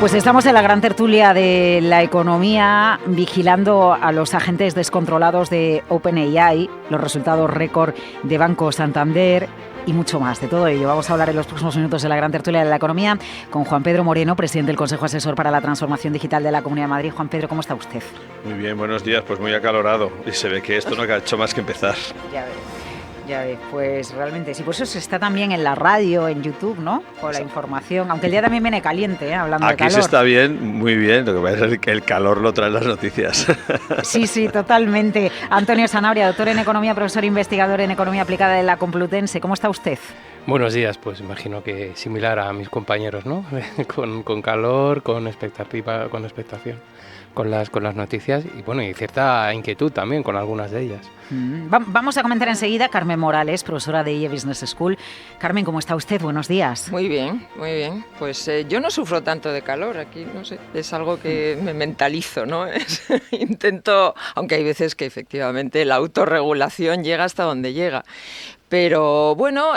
Pues estamos en la gran tertulia de la economía, vigilando a los agentes descontrolados de OpenAI, los resultados récord de Banco Santander y mucho más. De todo ello vamos a hablar en los próximos minutos de la gran tertulia de la economía con Juan Pedro Moreno, presidente del Consejo Asesor para la Transformación Digital de la Comunidad de Madrid. Juan Pedro, ¿cómo está usted? Muy bien, buenos días. Pues muy acalorado y se ve que esto no ha hecho más que empezar. Ya ves, pues realmente sí, por eso se está también en la radio, en YouTube, ¿no? Con la información, aunque el día también viene caliente, hablando de calor. Aquí se está bien, muy bien, lo que pasa es que el calor lo traen las noticias. Sí, totalmente. Antonio Sanabria, doctor en Economía, profesor investigador en Economía Aplicada de la Complutense. ¿Cómo está usted? Buenos días, pues imagino que similar a mis compañeros, ¿no? con calor, con expectativa, con expectación, con las noticias y bueno, y cierta inquietud también con algunas de ellas. Vamos a comentar enseguida Carmen Morales, profesora de IE Business School. Carmen, ¿cómo está usted? Buenos días. Muy bien, muy bien. Pues yo no sufro tanto de calor aquí, no sé, es algo que me mentalizo, ¿no? Intento, aunque hay veces que efectivamente la autorregulación llega hasta donde llega. Pero bueno,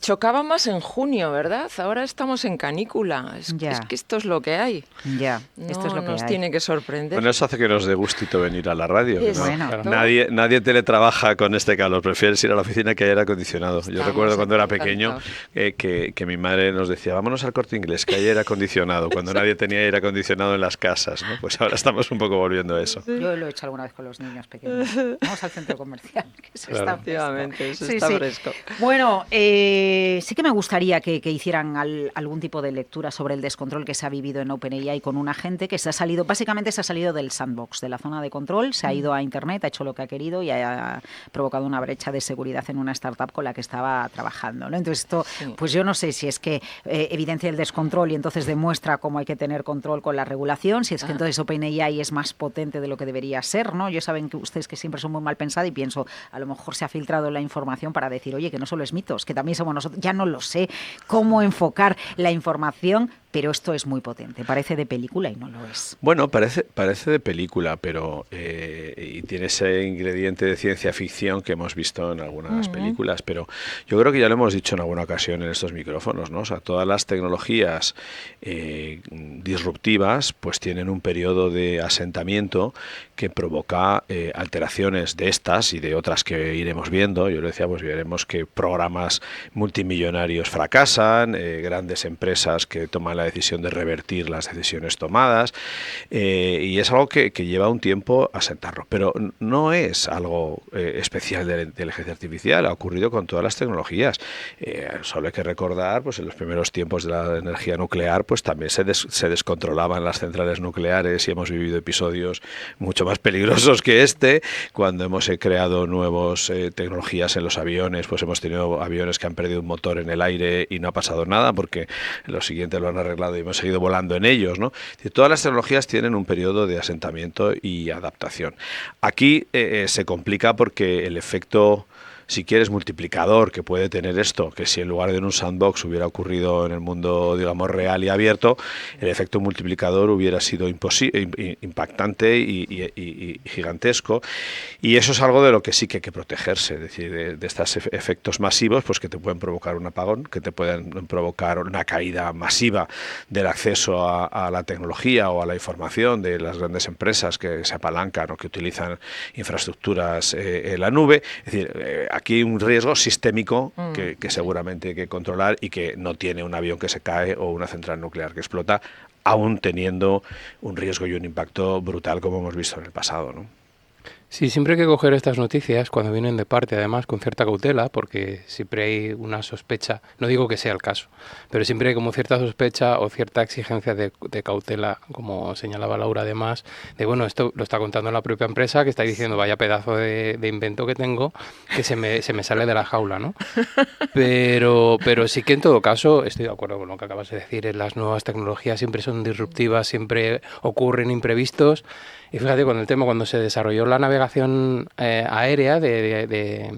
chocaba más en junio, ¿verdad? Ahora estamos en canícula. Es que esto es lo que hay. Ya, esto es lo que nos hay. Tiene que sorprender. Bueno, eso hace que nos dé gustito venir a la radio. Es, ¿no? bueno, ¿no? Nadie teletrabaja con este calor. Prefieres ir a la oficina que hay aire acondicionado. Yo recuerdo cuando era pequeño que mi madre nos decía, vámonos al Corte Inglés, que hay aire acondicionado, cuando nadie tenía aire acondicionado en las casas, ¿no? Pues ahora estamos un poco volviendo a eso. Yo lo he hecho alguna vez con los niños pequeños. Vamos al centro comercial, que eso está fresco. Bueno, sí que me gustaría que hicieran algún tipo de lectura sobre el descontrol que se ha vivido en OpenAI con un agente que se ha salido del sandbox, de la zona de control, se ha ido a Internet, ha hecho lo que ha querido y ha provocado una brecha de seguridad en una startup con la que estaba trabajando, ¿no? Entonces esto, pues yo no sé si es que evidencia el descontrol y entonces demuestra cómo hay que tener control con la regulación, si es que entonces OpenAI es más potente de lo que debería ser, ¿no? Yo saben que ustedes que siempre son muy mal pensados y pienso, a lo mejor se ha filtrado la información para decir, oye, que no solo es mitos, que también somos nosotros, ya no lo sé cómo enfocar la información, pero esto es muy potente, parece de película y no lo es. Bueno, parece de película, pero y tiene ese ingrediente de ciencia ficción que hemos visto en algunas películas, pero yo creo que ya lo hemos dicho en alguna ocasión en estos micrófonos, ¿no? O sea, todas las tecnologías disruptivas pues tienen un periodo de asentamiento que provoca alteraciones de estas y de otras que iremos viendo. Yo le decía, pues veremos que programas multimillonarios fracasan, grandes empresas que toman la decisión de revertir las decisiones tomadas y es algo que lleva un tiempo asentarlo, pero no es algo especial de la inteligencia artificial, ha ocurrido con todas las tecnologías. Solo hay que recordar, pues en los primeros tiempos de la energía nuclear, pues también se descontrolaban las centrales nucleares y hemos vivido episodios mucho más peligrosos que este. Cuando hemos creado nuevas tecnologías en los aviones, pues hemos tenido aviones que han perdido un motor en el aire y no ha pasado nada porque lo siguiente lo han arreglado y hemos seguido volando en ellos, ¿no? Todas las tecnologías tienen un periodo de asentamiento y adaptación. Aquí se complica porque el efecto, si quieres, multiplicador que puede tener esto, que si en lugar de en un sandbox hubiera ocurrido en el mundo, digamos, real y abierto, el efecto multiplicador hubiera sido impactante y gigantesco. Y eso es algo de lo que sí que hay que protegerse, es decir, de estos efectos masivos, pues que te pueden provocar un apagón, que te pueden provocar una caída masiva del acceso a la tecnología o a la información de las grandes empresas que se apalancan o que utilizan infraestructuras en la nube. Es decir, aquí hay un riesgo sistémico que seguramente hay que controlar y que no tiene un avión que se cae o una central nuclear que explota, aún teniendo un riesgo y un impacto brutal como hemos visto en el pasado, ¿no? Sí, siempre hay que coger estas noticias cuando vienen de parte, además, con cierta cautela, porque siempre hay una sospecha, no digo que sea el caso, pero siempre hay como cierta sospecha o cierta exigencia de cautela, como señalaba Laura además, de bueno, esto lo está contando la propia empresa, que está diciendo, vaya pedazo de invento que tengo, que se me sale de la jaula, ¿no? Pero sí que en todo caso, estoy de acuerdo con lo que acabas de decir, las nuevas tecnologías siempre son disruptivas, siempre ocurren imprevistos. Y fíjate, con el tema, cuando se desarrolló la navegación aérea de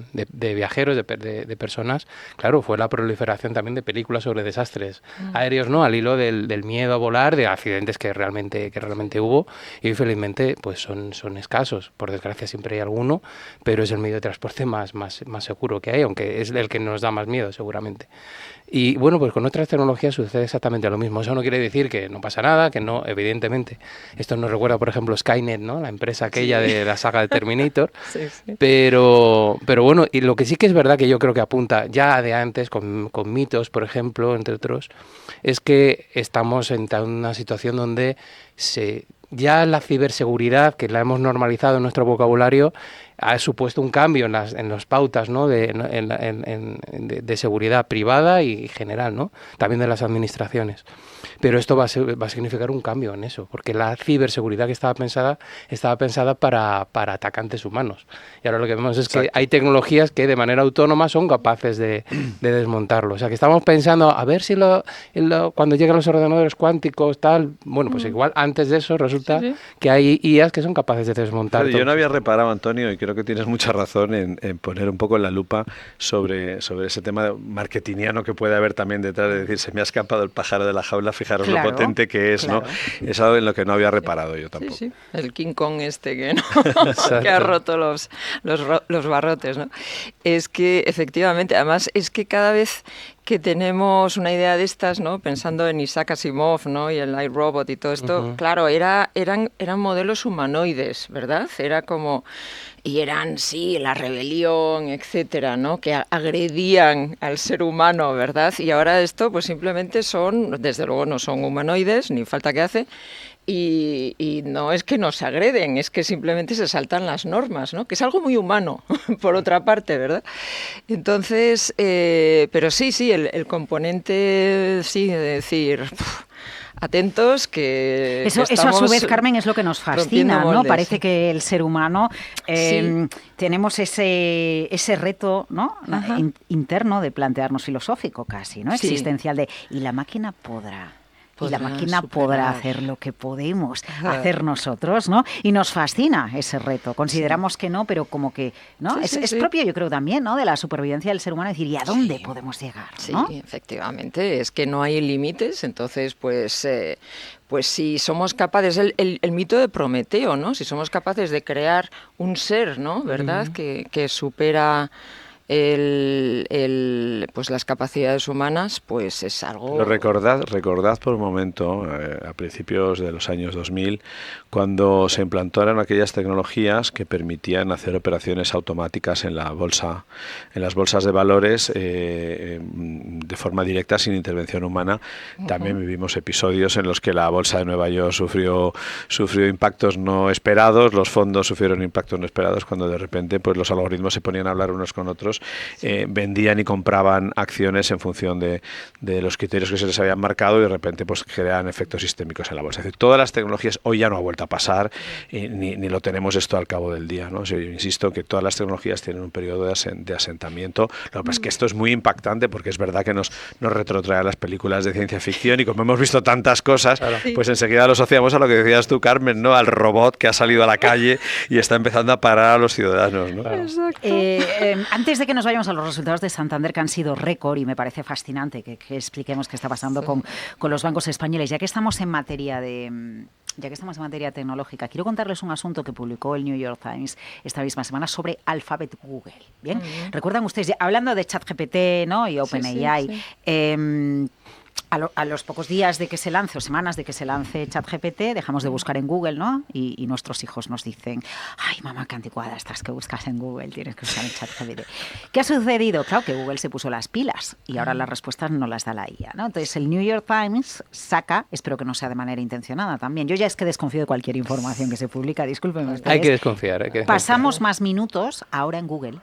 viajeros, de personas, claro, fue la proliferación también de películas sobre desastres aéreos, ¿no? Al hilo del miedo a volar, de accidentes que realmente hubo, y felizmente pues son escasos. Por desgracia siempre hay alguno, pero es el medio de transporte más seguro que hay, aunque es el que nos da más miedo seguramente. Y bueno, pues con otras tecnologías sucede exactamente lo mismo. Eso no quiere decir que no pasa nada, que no, evidentemente. Esto nos recuerda, por ejemplo, Skynet, ¿no? La empresa aquella de la saga de Terminator. Sí. Pero bueno, y lo que sí que es verdad que yo creo que apunta ya de antes, con mitos, por ejemplo, entre otros, es que estamos en una situación donde ya la ciberseguridad, que la hemos normalizado en nuestro vocabulario, ha supuesto un cambio en las pautas, ¿no? de seguridad privada y general, ¿no? También de las administraciones. Pero esto va a significar un cambio en eso, porque la ciberseguridad que estaba pensada para atacantes humanos. Y ahora lo que vemos es que hay tecnologías que de manera autónoma son capaces de desmontarlo. O sea, que estamos pensando, a ver si cuando lleguen los ordenadores cuánticos, tal, bueno, pues igual antes de eso resulta que hay IAs que son capaces de desmontar. Yo no había reparado, Antonio, y creo que tienes mucha razón en poner un poco en la lupa sobre ese tema marketingiano que puede haber también detrás de decir, se me ha escapado el pájaro de la jaula, fijaros lo potente que es, ¿no? Es algo en lo que no había reparado yo tampoco. Sí. El King Kong que ha roto los barrotes, ¿no? Es que efectivamente, además es que cada vez que tenemos una idea de estas, ¿no? Pensando en Isaac Asimov, ¿no? Y el iRobot y todo esto, claro, eran modelos humanoides, ¿verdad? Era como... Y eran, sí, la rebelión, etcétera, ¿no? Que agredían al ser humano, ¿verdad? Y ahora esto, pues simplemente desde luego no son humanoides, ni falta que hace, y no es que nos agreden, es que simplemente se saltan las normas, ¿no? Que es algo muy humano, por otra parte, ¿verdad? Entonces, pero sí, el componente, sí, de decir... Atentos que eso a su vez, Carmen, es lo que nos fascina, ¿no? Parece que el ser humano tenemos ese reto, ¿no? Interno de plantearnos filosófico casi, ¿no? Existencial y la máquina podrá hacer lo que podemos hacer nosotros, ¿no? Y nos fascina ese reto. Consideramos que no, pero como que, ¿no? Es propio, yo creo, también, ¿no? De la supervivencia del ser humano, decir, ¿y a dónde podemos llegar? ¿no? Sí, efectivamente, es que no hay límites, entonces, pues si somos capaces, el mito de Prometeo, ¿no? Si somos capaces de crear un ser, ¿no? ¿Verdad? Que supera... pues las capacidades humanas, pues es algo... Recordad por un momento, a principios de los años 2000, cuando se implantaron aquellas tecnologías que permitían hacer operaciones automáticas en las bolsas de valores de forma directa, sin intervención humana. También vivimos episodios en los que la bolsa de Nueva York sufrió impactos no esperados, los fondos sufrieron impactos no esperados, cuando de repente pues los algoritmos se ponían a hablar unos con otros, vendían y compraban acciones en función de los criterios que se les habían marcado, y de repente pues crean efectos sistémicos en la bolsa. Es decir, todas las tecnologías hoy ya no ha vuelto a pasar, ni lo tenemos esto al cabo del día, ¿no? O sea, yo insisto que todas las tecnologías tienen un periodo de asentamiento. Lo que pasa es que esto es muy impactante, porque es verdad que nos retrotrae a las películas de ciencia ficción, y como hemos visto tantas cosas, pues enseguida lo asociamos a lo que decías tú, Carmen, ¿no? Al robot que ha salido a la calle y está empezando a parar a los ciudadanos, ¿no? Exacto. Antes de que nos vayamos a los resultados de Santander, que han sido récord, y me parece fascinante que expliquemos qué está pasando con los bancos españoles, ya que estamos en materia tecnológica, quiero contarles un asunto que publicó el New York Times esta misma semana sobre Alphabet Google. ¿Bien? ¿Recuerdan ustedes, hablando de ChatGPT, ¿no? Y OpenAI, a los pocos días de que se lance, o semanas de que se lance ChatGPT, dejamos de buscar en Google, ¿no? Y nuestros hijos nos dicen, ay, mamá, qué anticuada estás, que buscas en Google, tienes que buscar en ChatGPT. ¿Qué ha sucedido? Claro, que Google se puso las pilas y ahora las respuestas no las da la IA, ¿no? Entonces el New York Times saca, espero que no sea de manera intencionada también, yo ya es que desconfío de cualquier información que se publica, discúlpenme ustedes. Hay que desconfiar. Pasamos más minutos ahora en Google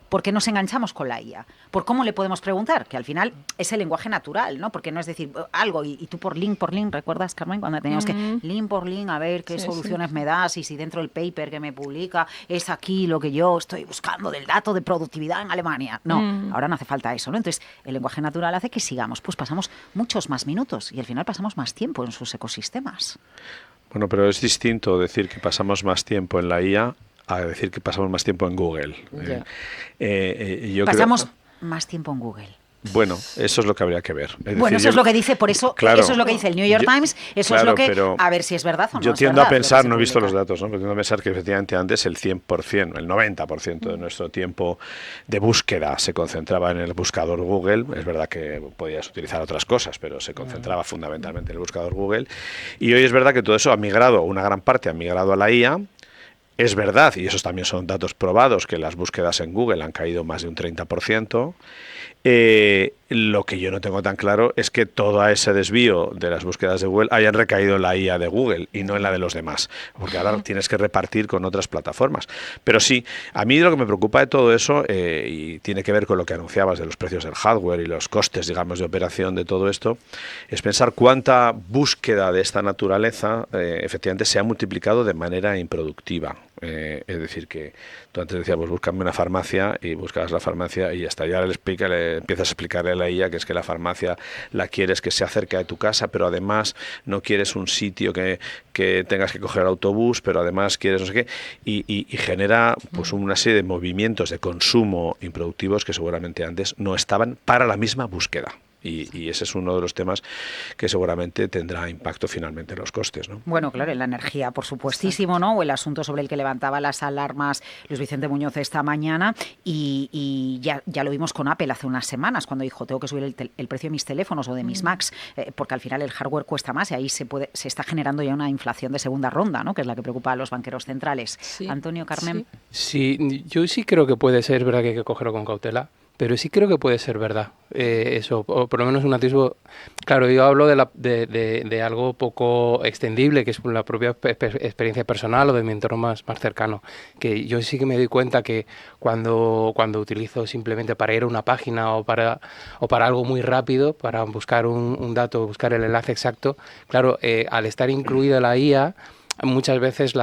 porque nos enganchamos con la IA. ¿Por cómo le podemos preguntar? Que al final es el lenguaje natural, ¿no? Porque no es decir algo y tú por link, ¿recuerdas, Carmen? Cuando teníamos que link por link, a ver qué soluciones me das, y si dentro del paper que me publica es aquí lo que yo estoy buscando del dato de productividad en Alemania. No, ahora no hace falta eso, ¿no? Entonces, el lenguaje natural hace que sigamos. Pues pasamos muchos más minutos y al final pasamos más tiempo en sus ecosistemas. Bueno, pero es distinto decir que pasamos más tiempo en la IA a decir que pasamos más tiempo en Google. Pasamos más tiempo en Google. Bueno, eso es lo que habría que ver. Bueno, eso es lo que dice, por eso, claro, eso es lo que dice el New York Times, eso es lo que, a ver si es verdad o no. Yo tiendo a pensar, no he visto los datos, ¿no? Pero tiendo a pensar que efectivamente antes el 100%, el 90% de nuestro tiempo de búsqueda se concentraba en el buscador Google. Es verdad que podías utilizar otras cosas, pero se concentraba fundamentalmente en el buscador Google. Y hoy es verdad que todo eso ha migrado, una gran parte ha migrado a la IA. Es verdad, y esos también son datos probados, que las búsquedas en Google han caído más de un 30%. Lo que yo no tengo tan claro es que todo ese desvío de las búsquedas de Google hayan recaído en la IA de Google y no en la de los demás, porque ahora tienes que repartir con otras plataformas. Pero sí, a mí lo que me preocupa de todo eso, y tiene que ver con lo que anunciabas de los precios del hardware y los costes, digamos, de operación de todo esto, es pensar cuánta búsqueda de esta naturaleza efectivamente se ha multiplicado de manera improductiva. Es decir, que tú antes decías, pues búscame una farmacia, y buscabas la farmacia y hasta ya le empiezas a explicarle a la IA que es que la farmacia la quieres que sea cerca de tu casa, pero además no quieres un sitio que tengas que coger autobús, pero además quieres no sé qué, y genera pues una serie de movimientos de consumo improductivos que seguramente antes no estaban para la misma búsqueda. Y ese es uno de los temas que seguramente tendrá impacto finalmente en los costes, ¿no? Bueno, claro, en la energía, por supuestísimo, ¿no? O el asunto sobre el que levantaba las alarmas Luis Vicente Muñoz esta mañana, y ya lo vimos con Apple hace unas semanas, cuando dijo, tengo que subir el precio de mis teléfonos o de mis Macs, porque al final el hardware cuesta más, y ahí se está generando ya una inflación de segunda ronda, ¿no? Que es la que preocupa a los banqueros centrales. Sí. Antonio, Carmen. Sí, yo sí creo que puede ser verdad que hay que cogerlo con cautela. Pero sí creo que puede ser verdad, eso, o por lo menos un atisbo. Claro, yo hablo de algo poco extendible, que es la propia experiencia personal o de mi entorno más cercano. Que yo sí que me doy cuenta que cuando utilizo simplemente para ir a una página o para algo muy rápido, para buscar un dato, buscar el enlace exacto, claro, al estar incluida la IA, muchas veces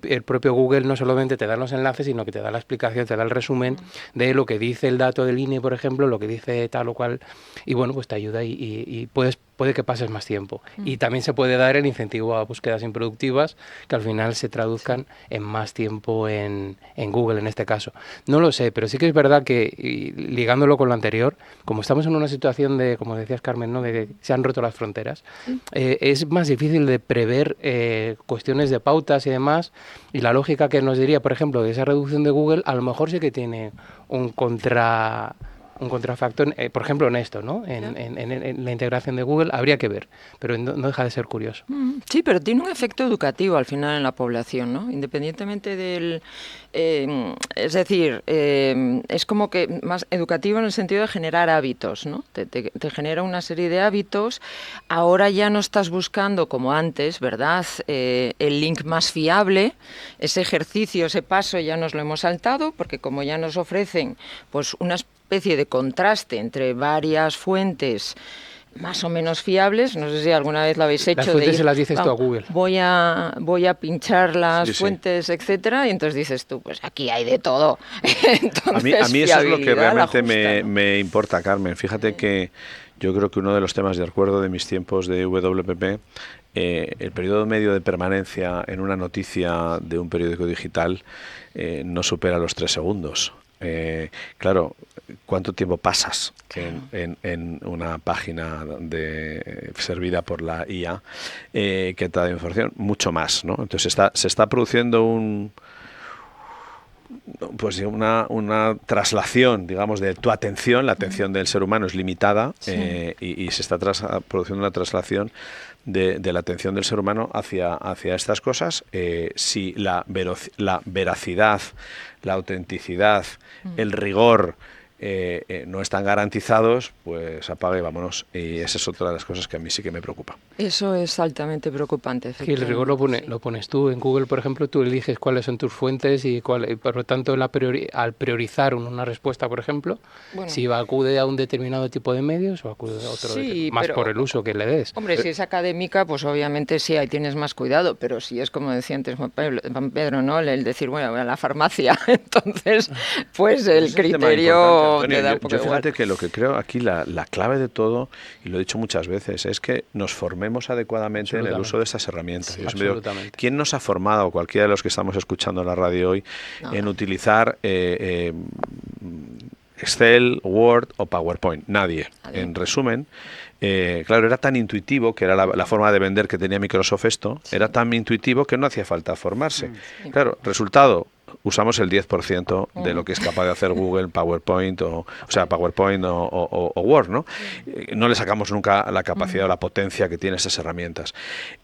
el propio Google no solamente te da los enlaces, sino que te da la explicación, te da el resumen de lo que dice el dato del INE, por ejemplo, lo que dice tal o cual, y bueno, pues te ayuda y puede que pases más tiempo. Y también se puede dar el incentivo a búsquedas improductivas que al final se traduzcan en más tiempo en Google, en este caso. No lo sé, pero sí que es verdad que, ligándolo con lo anterior, como estamos en una situación de, como decías, Carmen, ¿no?, de que se han roto las fronteras, es más difícil de prever cuestiones de pautas y demás, y la lógica que nos diría, por ejemplo, de esa reducción de Google, a lo mejor sí que tiene un contrafactor, por ejemplo, en esto, ¿no? En la integración de Google habría que ver, pero no deja de ser curioso. Sí, pero tiene un efecto educativo al final en la población, ¿no? Independientemente del... es decir, es como que más educativo en el sentido de generar hábitos, ¿no? Te genera una serie de hábitos. Ahora ya no estás buscando, como antes, ¿verdad?, el link más fiable. Ese ejercicio, ese paso ya nos lo hemos saltado, porque como ya nos ofrecen pues una especie de contraste entre varias fuentes más o menos fiables, no sé si alguna vez lo habéis hecho. Las fuentes se las dices tú a Google. Voy a pinchar las fuentes, etcétera, y entonces dices tú, pues aquí hay de todo. Entonces, a mí eso es lo que realmente me importa, Carmen. Fíjate que yo creo que uno de los temas, de acuerdo de mis tiempos de WPP, el periodo medio de permanencia en una noticia de un periódico digital no supera los 3 segundos. Claro, ¿cuánto tiempo pasas en una página servida por la IA que te da información? Mucho más, ¿no? Entonces se está produciendo una traslación, digamos, de tu atención. La atención del ser humano es limitada, y se está produciendo una traslación de la atención del ser humano hacia estas cosas. Si la veracidad, la autenticidad, el rigor no están garantizados, pues apaga y vámonos. Y esa es otra de las cosas que a mí sí que me preocupa. Eso es altamente preocupante. Sí, el rigor lo pones tú. En Google, por ejemplo, tú eliges cuáles son tus fuentes y por lo tanto al priorizar una respuesta, por ejemplo, si acude a un determinado tipo de medios o acude a otro, más por el uso que le des. Hombre, si es académica, pues obviamente sí, ahí tienes más cuidado, pero si es como decía antes Juan Pedro, ¿no?, el decir, bueno, voy a la farmacia, entonces, pues el criterio... Antonio, yo fíjate que lo que creo aquí, la clave de todo, y lo he dicho muchas veces, es que nos formemos adecuadamente en el uso de estas herramientas. Sí, ¿quién nos ha formado, cualquiera de los que estamos escuchando en la radio hoy, en utilizar Excel, Word o PowerPoint. Nadie. En resumen, claro, era tan intuitivo, que era la forma de vender que tenía Microsoft esto, era tan intuitivo que no hacía falta formarse. Claro, resultado, usamos el 10% de lo que es capaz de hacer Google, PowerPoint, PowerPoint o Word, ¿no? No le sacamos nunca la capacidad o la potencia que tienen esas herramientas.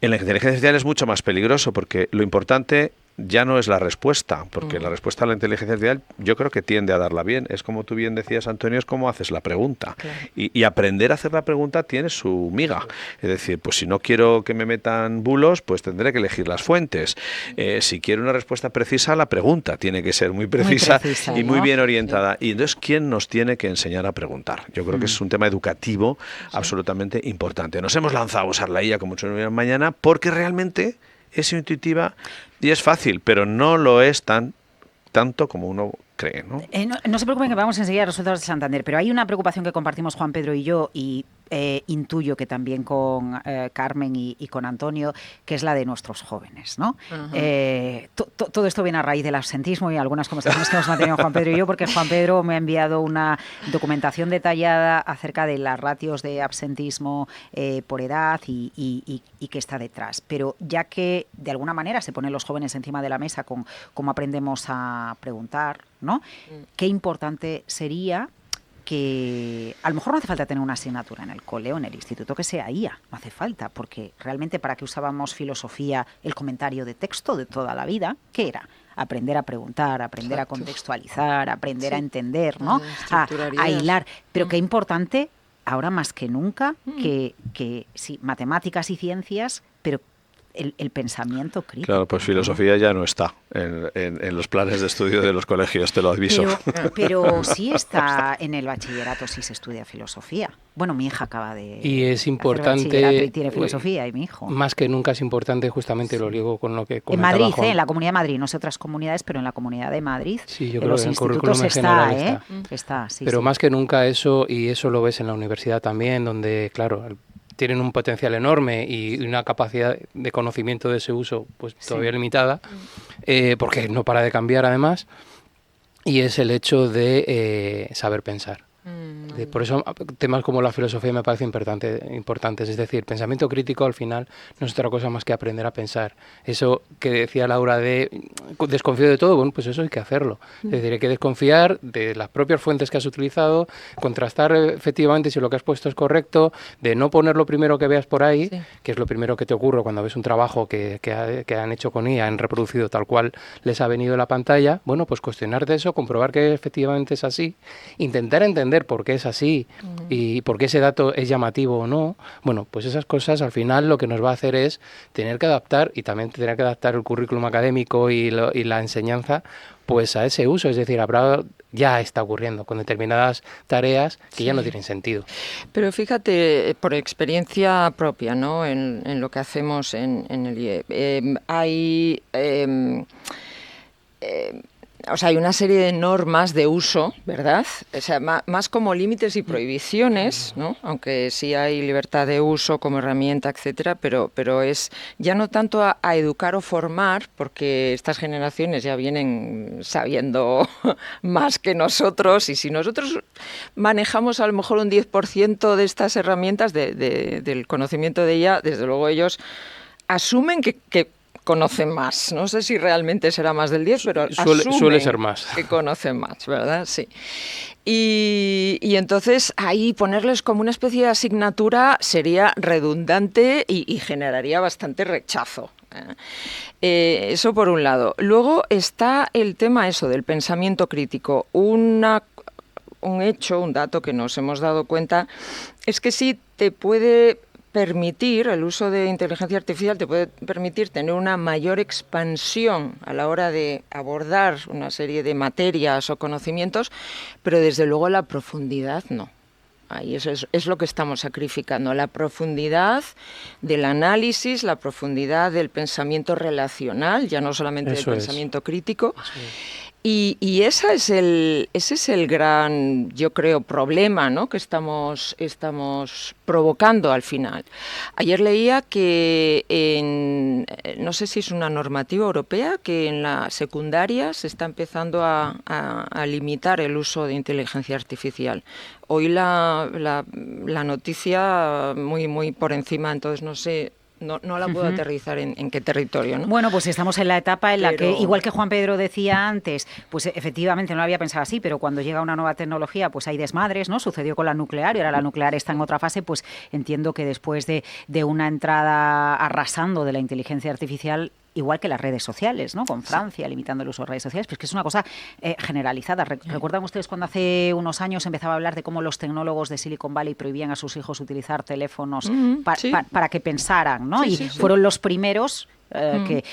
En la inteligencia artificial es mucho más peligroso, porque lo importante ya no es la respuesta, porque la respuesta a la inteligencia artificial yo creo que tiende a darla bien. Es como tú bien decías, Antonio, es como haces la pregunta. Claro. Y aprender a hacer la pregunta tiene su miga. Es decir, pues si no quiero que me metan bulos, pues tendré que elegir las fuentes. Si quiero una respuesta precisa, la pregunta tiene que ser muy precisa y muy bien orientada. Sí. Y entonces, ¿quién nos tiene que enseñar a preguntar? Yo creo que es un tema educativo absolutamente importante. Nos hemos lanzado a usar la IA como mucho mañana porque realmente es intuitiva y es fácil, pero no lo es tanto como uno cree, ¿no? No se preocupen, que vamos enseguida a resultados de Santander, pero hay una preocupación que compartimos Juan Pedro y yo, y intuyo que también con Carmen y con Antonio, que es la de nuestros jóvenes, ¿no? Todo esto viene a raíz del absentismo y algunas conversaciones que hemos mantenido Juan Pedro y yo, porque Juan Pedro me ha enviado una documentación detallada acerca de las ratios de absentismo por edad y qué está detrás. Pero ya que de alguna manera se ponen los jóvenes encima de la mesa con cómo aprendemos a preguntar, ¿no? Qué importante sería que a lo mejor no hace falta tener una asignatura en el cole o en el instituto que sea IA, no hace falta, porque realmente para qué usábamos filosofía, el comentario de texto de toda la vida, ¿qué era? Aprender a preguntar, aprender a contextualizar, aprender a entender, ¿no? A hilar. Pero qué importante, ahora más que nunca, que sí, matemáticas y ciencias, pero el pensamiento crítico. Claro, pues filosofía ya no está en los planes de estudio de los colegios, te lo aviso. Pero sí está en el bachillerato, sí se estudia filosofía. Bueno, mi hija acaba de y es importante y tiene filosofía, y mi hijo. Más que nunca es importante, justamente lo ligo con lo que comentaba en Madrid, Juan. En la Comunidad de Madrid, no sé otras comunidades, pero en la Comunidad de Madrid, sí, yo creo los que en institutos está. Sí, pero más que nunca eso, y eso lo ves en la universidad también, donde, claro, tienen un potencial enorme y una capacidad de conocimiento de ese uso pues todavía limitada, porque no para de cambiar además, y es el hecho de saber pensar. Por eso temas como la filosofía me parecen importantes, es decir, pensamiento crítico al final no es otra cosa más que aprender a pensar. Eso que decía Laura de desconfío de todo, bueno, pues eso hay que hacerlo. Es decir, hay que desconfiar de las propias fuentes que has utilizado, contrastar efectivamente si lo que has puesto es correcto, de no poner lo primero que veas por ahí, que es lo primero que te ocurre cuando ves un trabajo que han hecho con IA, han reproducido tal cual les ha venido en la pantalla. Bueno, pues cuestionarte eso, comprobar que efectivamente es así, intentar entender por qué es así y por qué ese dato es llamativo o no. Bueno, pues esas cosas al final lo que nos va a hacer es tener que adaptar, y también tener que adaptar el currículum académico y la enseñanza pues a ese uso. Es decir, ya está ocurriendo con determinadas tareas que ya no tienen sentido. Pero fíjate, por experiencia propia, ¿no? En lo que hacemos en el IE, hay una serie de normas de uso, ¿verdad? O sea, más como límites y prohibiciones, ¿no? Aunque sí hay libertad de uso como herramienta, etcétera, pero es ya no tanto a educar o formar, porque estas generaciones ya vienen sabiendo más que nosotros, y si nosotros manejamos a lo mejor un 10% de estas herramientas del conocimiento de ella, desde luego ellos asumen que conocen más. No sé si realmente será más del 10, pero suele ser más. Que conocen más, ¿verdad? Sí. Y entonces ahí ponerles como una especie de asignatura sería redundante y generaría bastante rechazo. Eso por un lado. Luego está el tema del pensamiento crítico. Un dato que nos hemos dado cuenta es que sí te puede permitir, el uso de inteligencia artificial te puede permitir tener una mayor expansión a la hora de abordar una serie de materias o conocimientos, pero desde luego la profundidad no. Ahí es lo que estamos sacrificando, la profundidad del análisis, la profundidad del pensamiento relacional, ya no solamente del pensamiento crítico. Y ese es el gran, yo creo, problema, ¿no?, que estamos provocando al final. Ayer leía que no sé si es una normativa europea, que en la secundaria se está empezando a limitar el uso de inteligencia artificial. Hoy la noticia muy por encima, entonces no sé. No la puedo aterrizar en qué territorio, ¿no? Bueno, pues estamos en la etapa en la que, igual que Juan Pedro decía antes, pues efectivamente no lo había pensado así, pero cuando llega una nueva tecnología, pues hay desmadres, ¿no? Sucedió con la nuclear y ahora la nuclear está en otra fase, pues entiendo que después de una entrada arrasando de la inteligencia artificial, igual que las redes sociales, ¿no? Con Francia limitando el uso de redes sociales, pues que es una cosa generalizada. ¿Recuerdan ustedes cuando hace unos años empezaba a hablar de cómo los tecnólogos de Silicon Valley prohibían a sus hijos utilizar teléfonos para que pensaran, ¿no? Sí, fueron los primeros que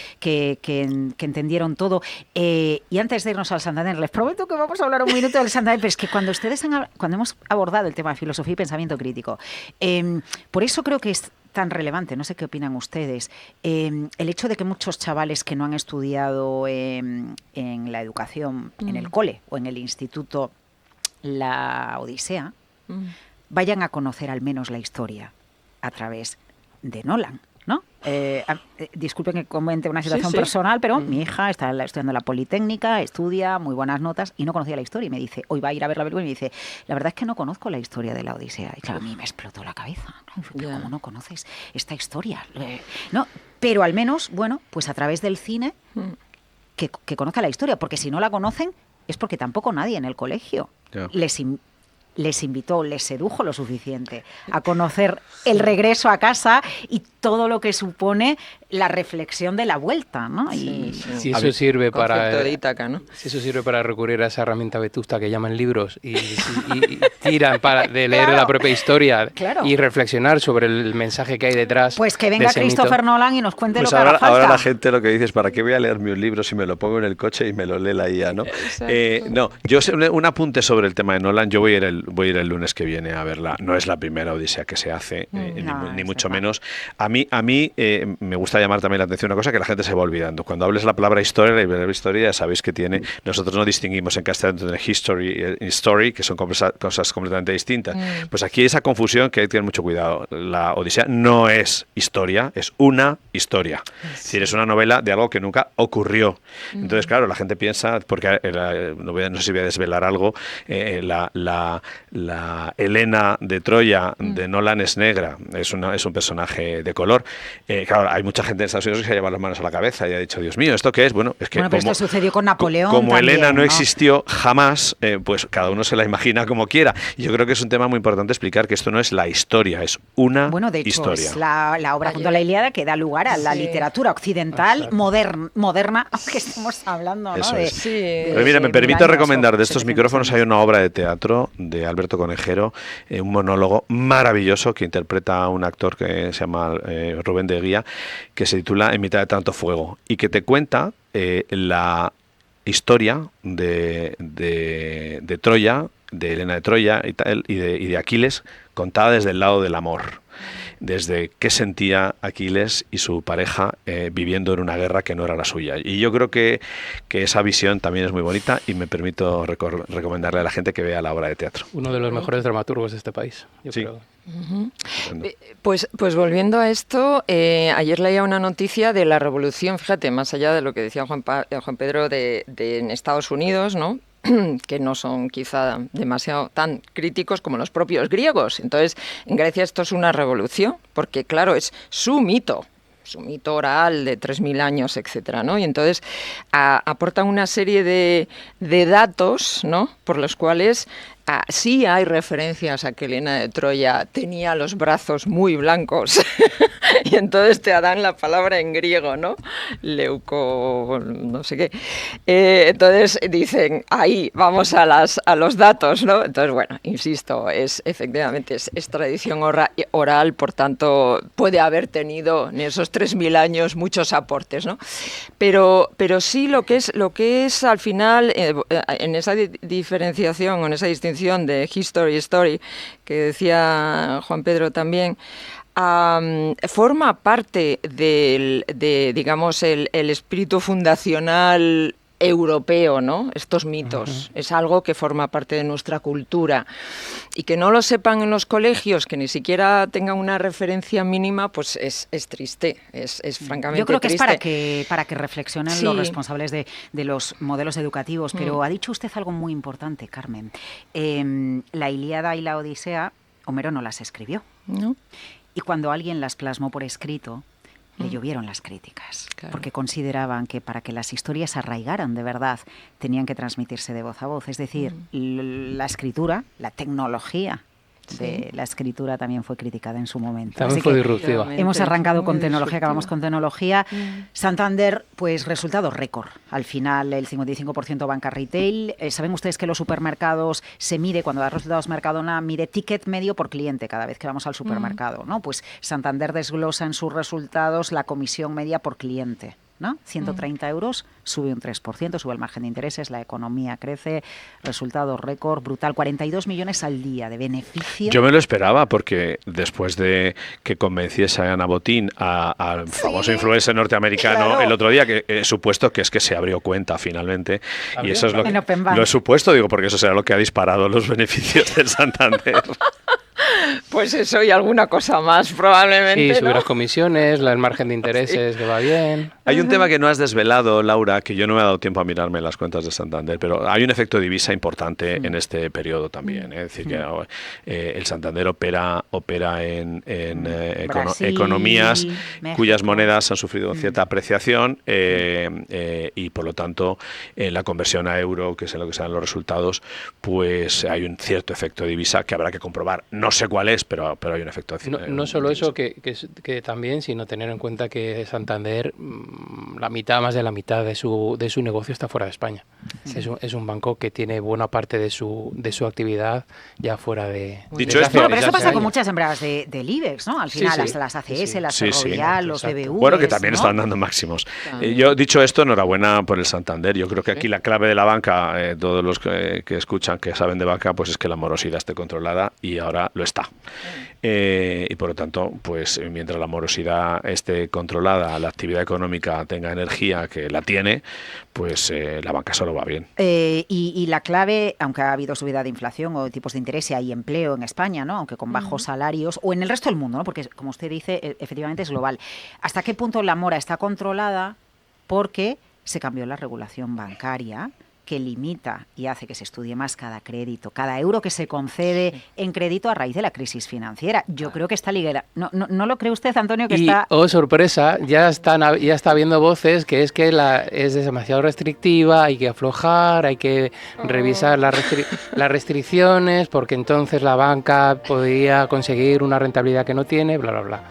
entendieron todo. Y antes de irnos al Santander, les prometo que vamos a hablar un minuto del Santander, pero es que cuando hemos abordado el tema de filosofía y pensamiento crítico, por eso creo que es tan relevante, no sé qué opinan ustedes, el hecho de que muchos chavales que no han estudiado en la educación, en el cole o en el instituto, la Odisea, vayan a conocer al menos la historia a través de Nolan, ¿no? Disculpen que comente una situación personal, pero mi hija está estudiando en la Politécnica, estudia, muy buenas notas, y no conocía la historia. Y me dice, hoy va a ir a ver la película, y me dice, la verdad es que no conozco la historia de la Odisea. Y claro, a mí me explotó la cabeza. ¿Pero cómo no conoces esta historia? No, pero al menos, bueno, pues a través del cine, que conozca la historia, porque si no la conocen es porque tampoco nadie en el colegio les invitó, les sedujo lo suficiente a conocer el regreso a casa y todo lo que supone la reflexión de la vuelta, ¿no? Si eso sirve para Ítaca, ¿no? Si eso sirve para recurrir a esa herramienta vetusta que llaman libros y tiran de leer la propia historia y reflexionar sobre el mensaje que hay detrás. Pues que venga Christopher Nolan y nos cuente pues lo que haga falta. Ahora la gente lo que dice es, ¿para qué voy a leerme un libro si me lo pongo en el coche y me lo lee la IA, ¿no? No, yo sé un apunte sobre el tema de Nolan. Yo voy a ir el lunes que viene a verla. No es la primera Odisea que se hace, ni mucho menos. A mí me gusta llamar también la atención una cosa que la gente se va olvidando. Cuando hables la palabra historia ya sabéis que tiene. Nosotros no distinguimos en castellano entre history y story, que son cosas completamente distintas. Pues aquí hay esa confusión que hay que tener mucho cuidado. La Odisea no es historia, es una historia. Es decir, es una novela de algo que nunca ocurrió. Entonces, claro, la gente piensa, porque no sé si voy a desvelar algo, la Helena de Troya de Nolan es negra, es un personaje de color. Claro, hay mucha gente en Estados Unidos que se ha llevado las manos a la cabeza y ha dicho, Dios mío, ¿esto qué es? Bueno, es que pero esto sucedió con Napoleón como también, Helena no existió jamás, pues cada uno se la imagina como quiera. Y yo creo que es un tema muy importante explicar que esto no es la historia, es una de hecho, historia. Es la obra junto a la Ilíada que da lugar a la literatura occidental moderna, aunque estemos hablando, ¿no? Pero mira, me permito recomendar de estos micrófonos, hay una obra de teatro de Alberto Conejero, un monólogo maravilloso que interpreta un actor que se llama Rubén de Guía, que se titula En mitad de tanto fuego y que te cuenta la historia de Troya, de Helena de Troya y de Aquiles, contada desde el lado del amor, desde qué sentía Aquiles y su pareja viviendo en una guerra que no era la suya. Y yo creo que esa visión también es muy bonita y me permito recomendarle a la gente que vea la obra de teatro. Uno de los mejores dramaturgos de este país, yo creo. Pues volviendo a esto, ayer leía una noticia de la revolución, fíjate, más allá de lo que decía Juan Pedro en Estados Unidos, ¿no?, que no son quizá demasiado tan críticos como los propios griegos. Entonces, en Grecia esto es una revolución, porque claro, es su mito oral de 3.000 años, etcétera, ¿no? Y entonces aportan una serie de datos, ¿no?, por los cuales sí hay referencias a que Helena de Troya tenía los brazos muy blancos y entonces te dan la palabra en griego, ¿no? Leuco, no sé qué. Entonces dicen, ahí vamos a los datos, ¿no? Entonces, bueno, insisto, efectivamente es tradición oral, por tanto puede haber tenido en esos 3.000 años muchos aportes, ¿no? Pero sí lo que es al final, en esa diferenciación o en esa distinción de history story que decía Juan Pedro también, forma parte digamos el espíritu fundacional europeo, ¿no? Estos mitos. Es algo que forma parte de nuestra cultura. Y que no lo sepan en los colegios, que ni siquiera tengan una referencia mínima, pues es triste, es francamente triste. Yo creo que es para que reflexionen los responsables de los modelos educativos, pero ha dicho usted algo muy importante, Carmen. La Ilíada y la Odisea, Homero no las escribió. ¿No? Y cuando alguien las plasmó por escrito, le llovieron las críticas, porque consideraban que para que las historias arraigaran de verdad, tenían que transmitirse de voz a voz. Es decir, la escritura, la tecnología de la escritura también fue criticada en su momento. También fue disruptiva. Hemos arrancado con tecnología, acabamos con tecnología. Santander, pues resultado récord. Al final el 55% banca retail. Saben ustedes que los supermercados se mide, cuando da resultados Mercadona, mide ticket medio por cliente cada vez que vamos al supermercado, ¿no? Pues Santander desglosa en sus resultados la comisión media por cliente, ¿no? 130 euros, sube un 3%, sube el margen de intereses, la economía crece, resultado récord brutal, 42 millones al día de beneficio. Yo me lo esperaba, porque después de que convenciese a Ana Botín, al famoso influencer norteamericano, el otro día, que he supuesto que es que se abrió cuenta finalmente, y eso es lo que lo he supuesto, digo, porque eso será lo que ha disparado los beneficios del Santander. Pues eso y alguna cosa más, probablemente. Sí, subir las comisiones, el margen de intereses que va bien. Hay un tema que no has desvelado, Laura, que yo no me he dado tiempo a mirarme las cuentas de Santander, pero hay un efecto divisa importante en este periodo también. Es decir, que el Santander opera en Brasil, economías México, cuyas monedas han sufrido cierta apreciación y, por lo tanto, la conversión a euro, que es en lo que sean los resultados, pues hay un cierto efecto divisa que habrá que comprobar. No sé cuál es, pero hay un efecto. No solo eso, que también, sino tener en cuenta que Santander, más de la mitad de su negocio está fuera de España. Es un banco que tiene buena parte de su actividad ya fuera de... Dicho esto, bueno, pero eso pasa con muchas empresas del IBEX, ¿no? Al final, las ACS, las Ferrovial, los BBV. Bueno, que también están dando máximos. Yo, dicho esto, enhorabuena por el Santander. Yo creo que aquí la clave de la banca, todos los que escuchan, que saben de banca, pues es que la morosidad esté controlada, y ahora lo está. Y por lo tanto, pues mientras la morosidad esté controlada, la actividad económica tenga energía, que la tiene, pues la banca solo va bien. Y la clave, aunque ha habido subida de inflación o tipos de interés, y hay empleo en España, ¿no? Aunque con bajos salarios, o en el resto del mundo, ¿no? Porque, como usted dice, efectivamente es global. ¿Hasta qué punto la mora está controlada? Porque se cambió la regulación bancaria, que limita y hace que se estudie más cada crédito, cada euro que se concede en crédito a raíz de la crisis financiera. Yo creo que está ligada. ¿No lo cree usted, Antonio? Que está... Oh, sorpresa, ya está habiendo voces que es demasiado restrictiva, hay que aflojar, hay que revisar las restricciones, porque entonces la banca podría conseguir una rentabilidad que no tiene, bla, bla, bla.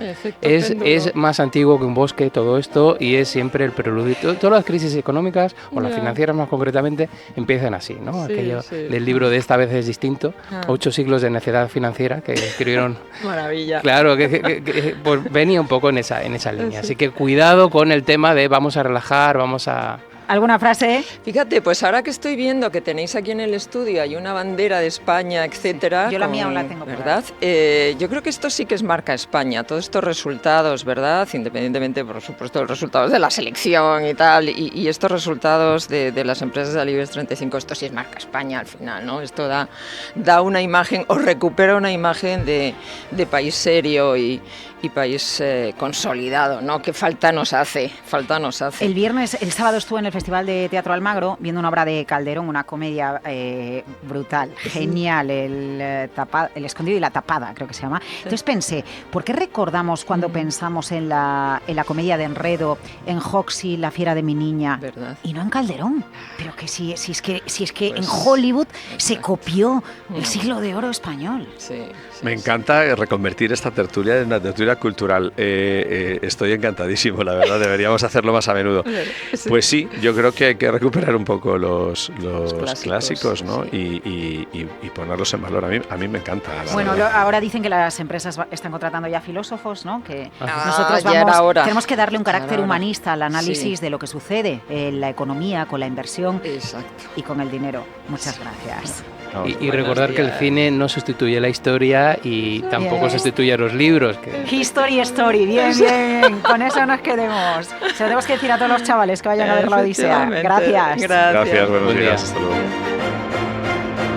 Es más antiguo que un bosque todo esto, y es siempre el preludio. Todas las crisis económicas, o las financieras más concretamente, empiezan así, ¿no? Aquello del libro de Esta vez es distinto, 8 siglos de necedad financiera, que escribieron. Maravilla. Claro, que pues venía un poco en esa línea. Así que cuidado con el tema de vamos a relajar, vamos a... ¿Alguna frase? Fíjate, pues ahora que estoy viendo que tenéis aquí en el estudio, hay una bandera de España, etcétera. Yo la mía aún la tengo, ¿verdad? Yo creo que esto sí que es marca España, todos estos resultados, ¿verdad? Independientemente, por supuesto, de los resultados de la selección y tal, y estos resultados de las empresas del IBEX 35, esto sí es marca España al final, ¿no? Esto da una imagen, o recupera una imagen de país serio y país consolidado, ¿no? Que falta nos hace. El sábado estuve en el Festival de Teatro Almagro viendo una obra de Calderón, una comedia brutal, genial, el escondido y la tapada, creo que se llama. Entonces pensé, ¿por qué recordamos cuando pensamos en la comedia de Enredo, en Hoxie, La fiera de mi niña, ¿verdad? Y no en Calderón? Pero que si es que pues, en Hollywood se copió el siglo de oro español. Me encanta reconvertir esta tertulia en una tertulia cultural. Estoy encantadísimo, la verdad, deberíamos hacerlo más a menudo. Pues sí, yo creo que hay que recuperar un poco los clásicos, ¿no? Y ponerlos en valor. A mí me encanta. Bueno, ahora dicen que las empresas están contratando ya filósofos, ¿no? Que nosotros tenemos que darle un carácter humanista al análisis de lo que sucede en la economía, con la inversión y con el dinero. Muchas gracias. Y recordar que el cine no sustituye la historia y tampoco sustituye a los libros. History, bien. Con eso nos quedemos. Se lo tenemos que decir a todos los chavales que vayan a ver la Odisea. sea. Gracias. Gracias, buenos días. Hasta luego.